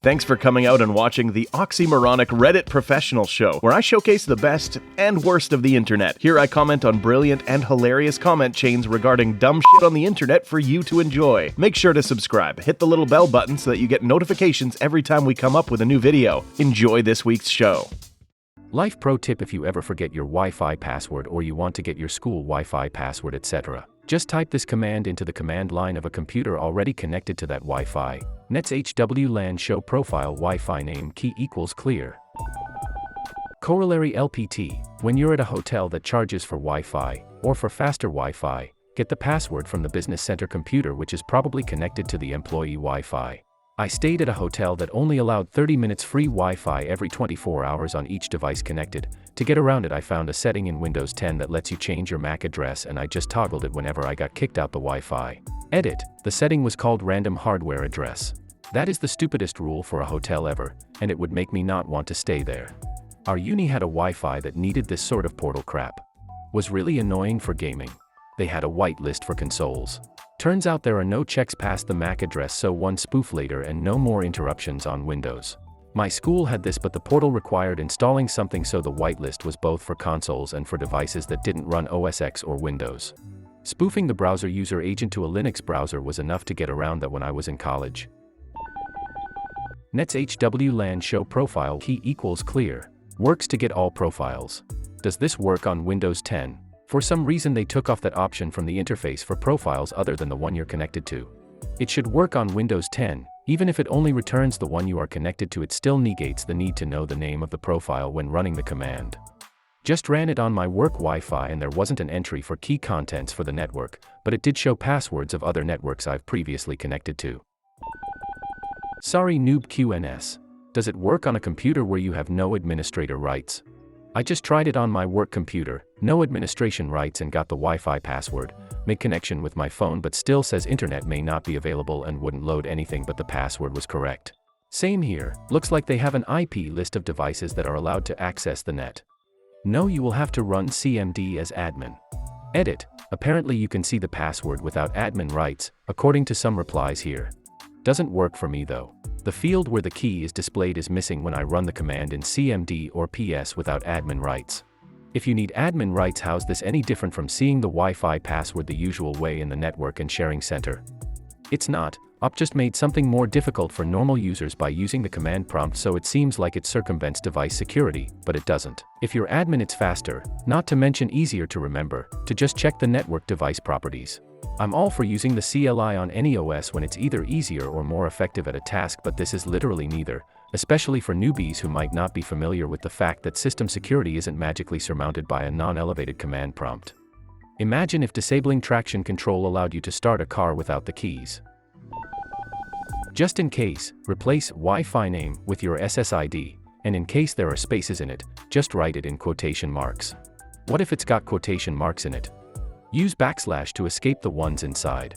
Thanks for coming out and watching the oxymoronic Reddit Professional Show, where I showcase the best and worst of the internet. Here I comment on brilliant and hilarious comment chains regarding dumb shit on the internet for you to enjoy. Make sure to subscribe, hit the little bell button so that you get notifications every time we come up with a new video. Enjoy this week's show. Life pro tip: if you ever forget your Wi-Fi password or you want to get your school Wi-Fi password, etc., just type this command into the command line of a computer already connected to that Wi-Fi. Nets HWLAN show profile Wi-Fi name key equals clear. Corollary LPT: when you're at a hotel that charges for Wi-Fi, or for faster Wi-Fi, get the password from the business center computer, which is probably connected to the employee Wi-Fi. I stayed at a hotel that only allowed 30 minutes free Wi-Fi every 24 hours on each device connected. To get around it, I found a setting in Windows 10 that lets you change your MAC address, and I just toggled it whenever I got kicked out the Wi-Fi. Edit: the setting was called random hardware address. That is the stupidest rule for a hotel ever, and it would make me not want to stay there. Our uni had a Wi-Fi that needed this sort of portal crap. Was really annoying for gaming. They had a whitelist for consoles. Turns out there are no checks past the MAC address, so one spoof later and no more interruptions on Windows. My school had this, but the portal required installing something, so the whitelist was both for consoles and for devices that didn't run OS X or Windows. Spoofing the browser user agent to a Linux browser was enough to get around that when I was in college. Nets HWLAN show profile key equals clear. Works to get all profiles. Does this work on Windows 10? For some reason they took off that option from the interface for profiles other than the one you're connected to. It should work on Windows 10, even if it only returns the one you are connected to. It still negates the need to know the name of the profile when running the command. Just ran it on my work Wi-Fi and there wasn't an entry for key contents for the network, but it did show passwords of other networks I've previously connected to. Sorry noob QNS. Does it work on a computer where you have no administrator rights? I just tried it on my work computer, no administration rights, and got the Wi-Fi password, made connection with my phone, but still says internet may not be available and wouldn't load anything, but the password was correct. Same here, looks like they have an IP list of devices that are allowed to access the net. No, you will have to run CMD as admin. Edit: apparently you can see the password without admin rights, according to some replies here. Doesn't work for me though. The field where the key is displayed is missing when I run the command in CMD or PS without admin rights. If you need admin rights, how's this any different from seeing the Wi-Fi password the usual way in the network and sharing center? It's not. Op just made something more difficult for normal users by using the command prompt, so it seems like it circumvents device security, but it doesn't. If you're admin, it's faster, not to mention easier to remember, to just check the network device properties. I'm all for using the CLI on any OS when it's either easier or more effective at a task, but this is literally neither, especially for newbies who might not be familiar with the fact that system security isn't magically surmounted by a non-elevated command prompt. Imagine if disabling traction control allowed you to start a car without the keys. Just in case, replace Wi-Fi name with your SSID, and in case there are spaces in it, just write it in quotation marks. What if it's got quotation marks in it? Use backslash to escape the ones inside.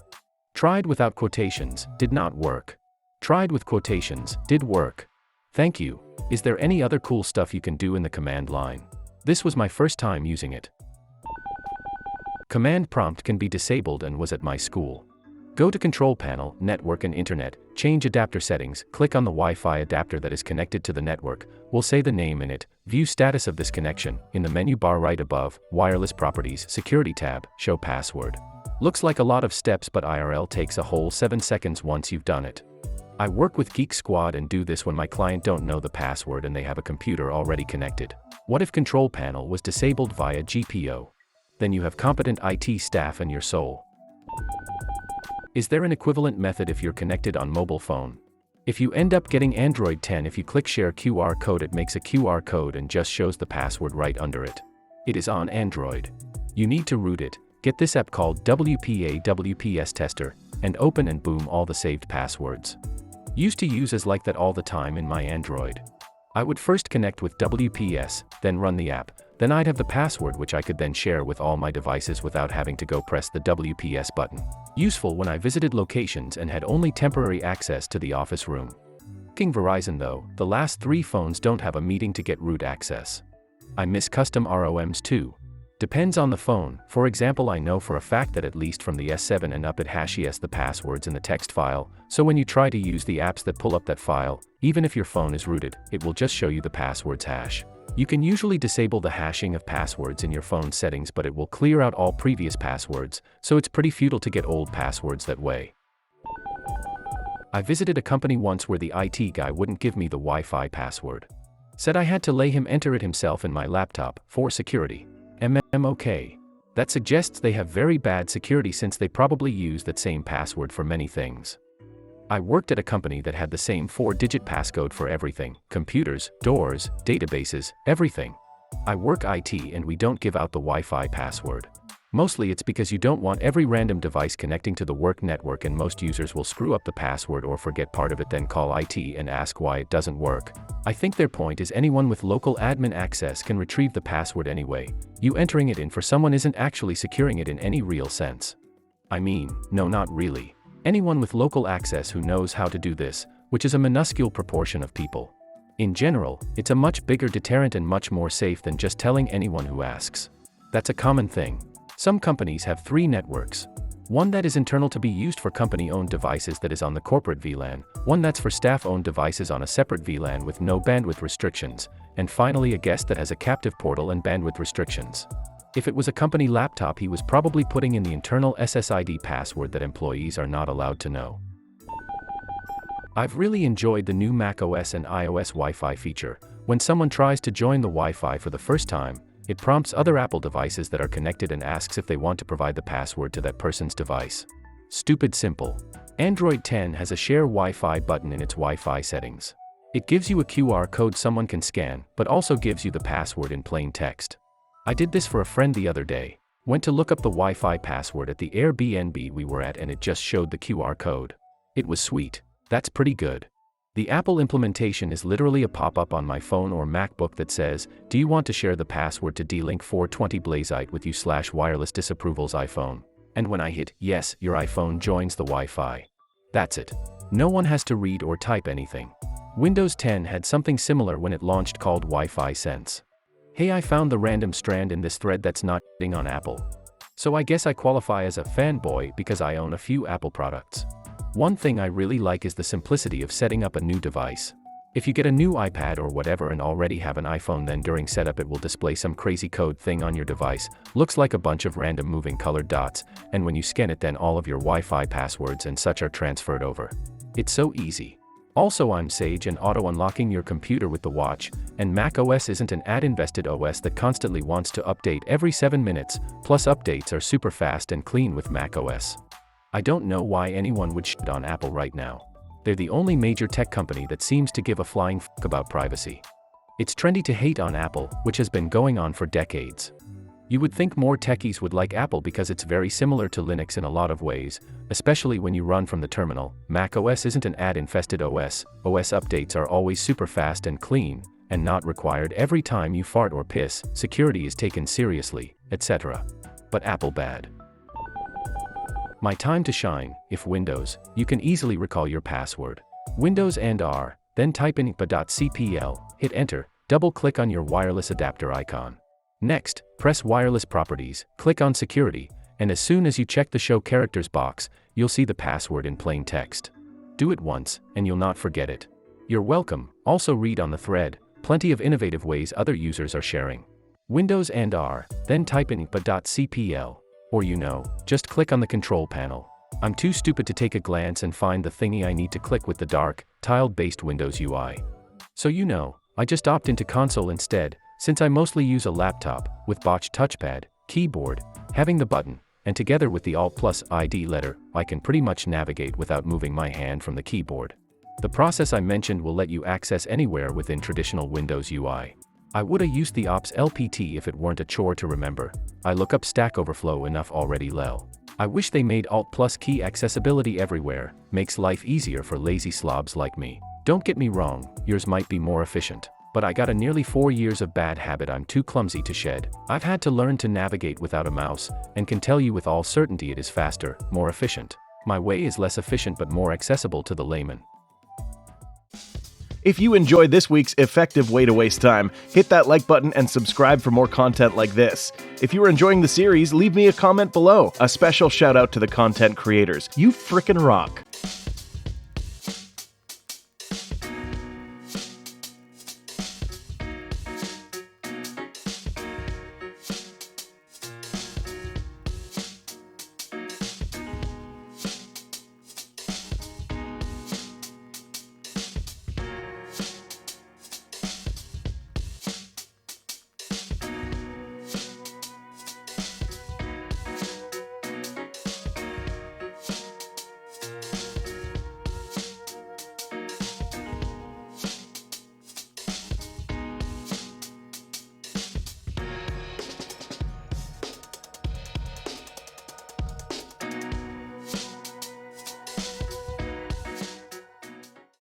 Tried without quotations, did not work. Tried with quotations, did work. Thank you. Is there any other cool stuff you can do in the command line? This was my first time using it. Command prompt can be disabled and was at my school. Go to Control Panel, Network and Internet, change adapter settings, click on the Wi-Fi adapter that is connected to the network, will say the name in it, view status of this connection, in the menu bar right above, Wireless Properties, Security tab, show password. Looks like a lot of steps, but IRL takes a whole 7 seconds once you've done it. I work with Geek Squad and do this when my client don't know the password and they have a computer already connected. What if Control Panel was disabled via GPO? Then you have competent IT staff and your soul. Is there an equivalent method if you're connected on mobile phone? If you end up getting Android 10, if you click share QR code, it makes a QR code and just shows the password right under it. It is on Android. You need to root it, get this app called WPA WPS Tester, and open and boom all the saved passwords. Used to use as like that all the time in my Android. I would first connect with WPS, then run the app, then I'd have the password which I could then share with all my devices without having to go press the WPS button. Useful when I visited locations and had only temporary access to the office room. King Verizon though, the last 3 phones don't have a meeting to get root access. I miss custom ROMs too. Depends on the phone. For example, I know for a fact that at least from the S7 and up it hashes the passwords in the text file, so when you try to use the apps that pull up that file, even if your phone is rooted, it will just show you the passwords hash. You can usually disable the hashing of passwords in your phone settings, but it will clear out all previous passwords, so it's pretty futile to get old passwords that way. I visited a company once where the IT guy wouldn't give me the Wi-Fi password. Said I had to let him enter it himself in my laptop, for security. Okay. That suggests they have very bad security since they probably use that same password for many things. I worked at a company that had the same 4-digit passcode for everything: computers, doors, databases, everything. I work IT and we don't give out the Wi-Fi password. Mostly it's because you don't want every random device connecting to the work network, and most users will screw up the password or forget part of it, then call IT and ask why it doesn't work. I think their point is anyone with local admin access can retrieve the password anyway. You entering it in for someone isn't actually securing it in any real sense. I mean, no, not really. Anyone with local access who knows how to do this, which is a minuscule proportion of people. In general, it's a much bigger deterrent and much more safe than just telling anyone who asks. That's a common thing. Some companies have 3 networks. One that is internal to be used for company-owned devices that is on the corporate VLAN, one that's for staff-owned devices on a separate VLAN with no bandwidth restrictions, and finally a guest that has a captive portal and bandwidth restrictions. If it was a company laptop, he was probably putting in the internal SSID password that employees are not allowed to know. I've really enjoyed the new macOS and iOS Wi-Fi feature. When someone tries to join the Wi-Fi for the first time, it prompts other Apple devices that are connected and asks if they want to provide the password to that person's device. Stupid simple. Android 10 has a Share Wi-Fi button in its Wi-Fi settings. It gives you a QR code someone can scan, but also gives you the password in plain text. I did this for a friend the other day. Went to look up the Wi-Fi password at the Airbnb we were at and it just showed the QR code. It was sweet. That's pretty good. The Apple implementation is literally a pop-up on my phone or MacBook that says, "Do you want to share the password to D-Link 420 Blazite with you /wireless disapprovals iPhone?" And when I hit yes, your iPhone joins the Wi-Fi. That's it. No one has to read or type anything. Windows 10 had something similar when it launched called Wi-Fi Sense. Hey, I found the random strand in this thread that's not on Apple. So I guess I qualify as a fanboy because I own a few Apple products. One thing I really like is the simplicity of setting up a new device. If you get a new iPad or whatever and already have an iPhone, then during setup it will display some crazy code thing on your device, looks like a bunch of random moving colored dots, and when you scan it then all of your Wi-Fi passwords and such are transferred over. It's so easy. Also, I'm Sage and auto-unlocking your computer with the watch, and macOS isn't an ad-invested OS that constantly wants to update every 7 minutes, plus updates are super fast and clean with macOS. I don't know why anyone would shit on Apple right now. They're the only major tech company that seems to give a flying f**k about privacy. It's trendy to hate on Apple, which has been going on for decades. You would think more techies would like Apple because it's very similar to Linux in a lot of ways, especially when you run from the terminal. macOS isn't an ad-infested OS. OS updates are always super fast and clean, and not required every time you fart or piss. Security is taken seriously, etc. But Apple bad. My time to shine. If Windows, you can easily recall your password. Windows and R, then type in IPA.cpl, hit enter, double-click on your wireless adapter icon. Next, press Wireless Properties, click on Security, and as soon as you check the Show Characters box, you'll see the password in plain text. Do it once, and you'll not forget it. You're welcome. Also read on the thread, plenty of innovative ways other users are sharing. Windows and R, then type in IPA.cpl. Or just click on the control panel. I'm too stupid to take a glance and find the thingy I need to click with the dark, tiled-based Windows UI. So I just opt into console instead, since I mostly use a laptop, with botched touchpad, keyboard, having the button, and together with the Alt+ID letter, I can pretty much navigate without moving my hand from the keyboard. The process I mentioned will let you access anywhere within traditional Windows UI. I woulda used the Ops LPT if it weren't a chore to remember. I look up Stack Overflow enough already lel. I wish they made Alt+Key accessibility everywhere, makes life easier for lazy slobs like me. Don't get me wrong, yours might be more efficient. But I got a nearly 4 years of bad habit I'm too clumsy to shed. I've had to learn to navigate without a mouse, and can tell you with all certainty it is faster, more efficient. My way is less efficient but more accessible to the layman. If you enjoyed this week's effective way to waste time, hit that like button and subscribe for more content like this. If you are enjoying the series, leave me a comment below. A special shout out to the content creators. You frickin' rock.